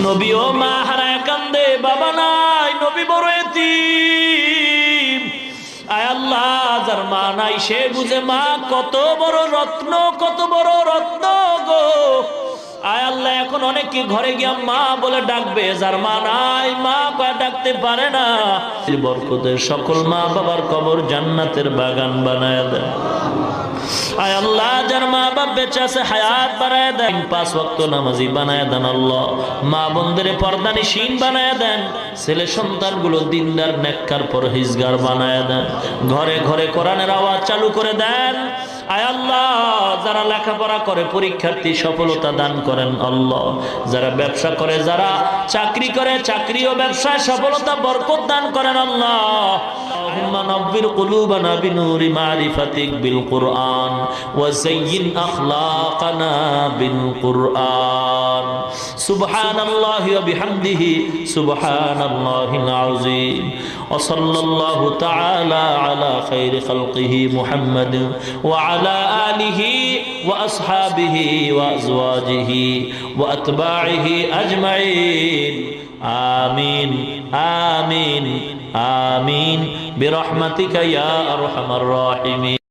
নবীও মা হারায় কান্দে, বাবা নাই, নবী বড় এতিম। আয় আল্লাহ, যার মা নাই সে বুঝে মা কত বড় রত্ন, কত বড় রত্ন গো। আয় আল্লাহ, এখন অনেকে ঘরে গিয়া মা বলে ডাকবে, যার মা নাই মা কয়ে ডাকতে পারে না। বরকতের সকল মা বাবার কবর জান্নাতের বাগান বানায় দেন। আয় আল্লাহ, যার মা বাপ বেঁচে আছে হায়াত বাড়ায় দেন, 5 ওয়াক্ত নামাজি বানায় দেন। আল্লাহ, মা বোনদের পর্দানিশীন বানায় দেন, ছেলে সন্তানগুলো দিনদার নেককার পরহেজগার বানায় দেন। ঘরে ঘরে কোরআনের আওয়াজ চালু করে দেন। আয় আল্লাহ, যারা লেখাপড়া করে পরীক্ষার্থী সফলতা দান করেন। আল্লাহ, যারা ব্যবসা করে, যারা চাকরি করে, চাকরি ও ব্যবসায় সফলতা বরকত দান করেন। আল্লাহ, اللهم نور قلوبنا بنور معرفتك بالقرآن وزين أخلاقنا بالقرآن. سبحان الله وبحمده سبحان الله العظيم. وصلى الله تعالى على خير خلقه محمد وعلى آله وأصحابه وأزواجه وأتباعه أجمعين. آمين آمين آمين برحمتك يا أرحم الراحمين.